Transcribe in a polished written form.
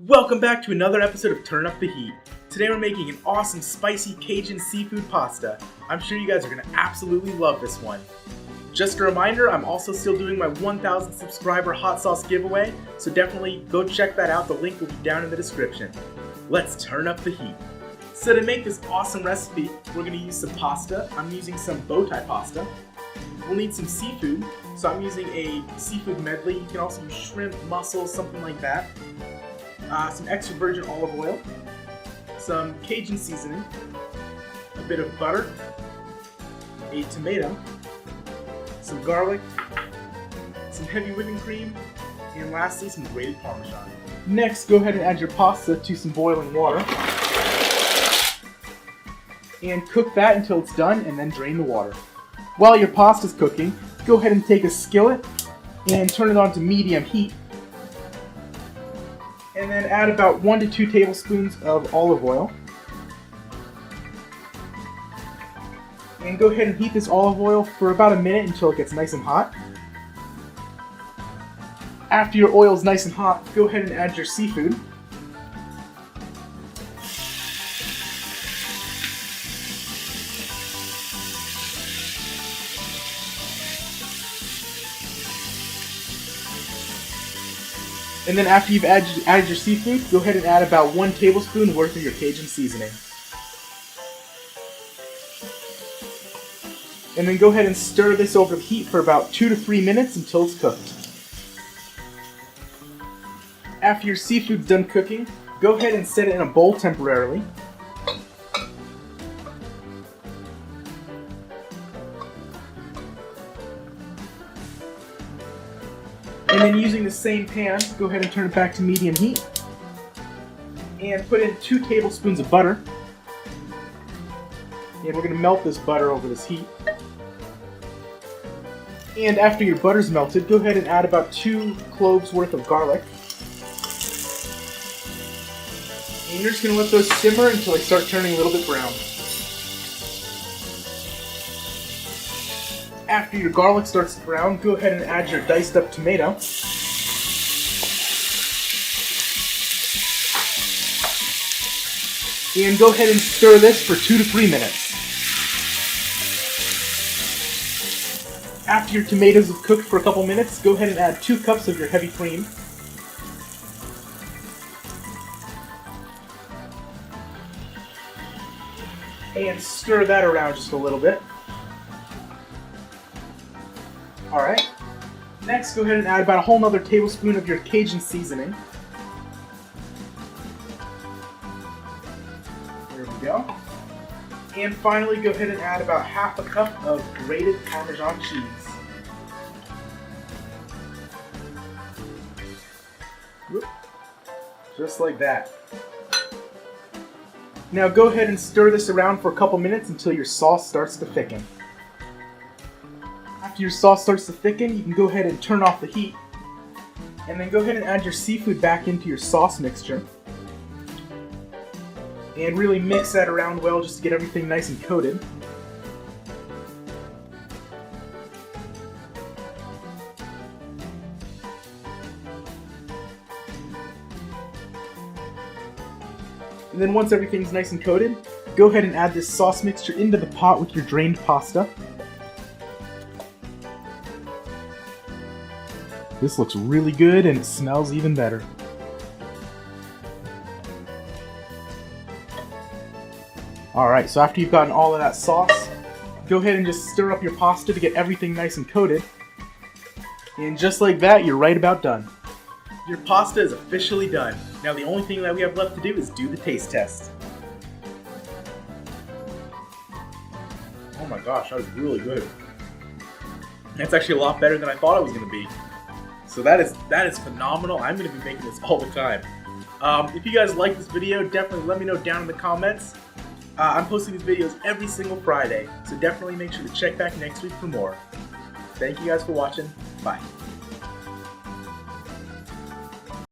Welcome back to another episode of Turn Up the Heat. Today we're making an awesome spicy Cajun seafood pasta. I'm sure you guys are going to absolutely love this one. Just a reminder, I'm also still doing my 1,000 subscriber hot sauce giveaway, so definitely go check that out. The link will be down in the description. Let's turn up the heat. So to make this awesome recipe, we're going to use some pasta. I'm using some bow tie pasta. We'll need some seafood, so I'm using a seafood medley. You can also use shrimp, mussels, something like that. Some extra virgin olive oil, some Cajun seasoning, a bit of butter, a tomato, some garlic, some heavy whipping cream, and lastly some grated Parmesan. Next, go ahead and add your pasta to some boiling water and cook that until it's done, and then drain the water. While your pasta's cooking, go ahead and take a skillet and turn it on to medium heat. And then add about 1 to 2 tablespoons of olive oil. And go ahead and heat this olive oil for about a minute until it gets nice and hot. After your oil is nice and hot, go ahead and add your seafood. And then after you've added your seafood, go ahead and add about 1 tablespoon worth of your Cajun seasoning. And then go ahead and stir this over the heat for about 2 to 3 minutes until it's cooked. After your seafood's done cooking, go ahead and set it in a bowl temporarily. And then using the same pan, go ahead and turn it back to medium heat. And put in 2 tablespoons of butter. And we're going to melt this butter over this heat. And after your butter's melted, go ahead and add about 2 cloves worth of garlic. And you're just going to let those simmer until they start turning a little bit brown. After your garlic starts to brown, go ahead and add your diced up tomato. And go ahead and stir this for 2 to 3 minutes. After your tomatoes have cooked for a couple minutes, go ahead and add 2 cups of your heavy cream. And stir that around just a little bit. Alright, next go ahead and add about a whole nother tablespoon of your Cajun seasoning. There we go. And finally go ahead and add about half a cup of grated Parmesan cheese. Whoop. Just like that. Now go ahead and stir this around for a couple minutes until your sauce starts to thicken. After your sauce starts to thicken, you can go ahead and turn off the heat. And then go ahead and add your seafood back into your sauce mixture. And really mix that around well just to get everything nice and coated. And then once everything's nice and coated, go ahead and add this sauce mixture into the pot with your drained pasta. This looks really good and it smells even better. Alright, so after you've gotten all of that sauce, go ahead and just stir up your pasta to get everything nice and coated. And just like that, you're right about done. Your pasta is officially done. Now the only thing that we have left to do is do the taste test. Oh my gosh, that was really good. That's actually a lot better than I thought it was going to be. So that is phenomenal. I'm going to be making this all the time. If you guys like this video, definitely let me know down in the comments. I'm posting these videos every single Friday, so definitely make sure to check back next week for more. Thank you guys for watching. Bye.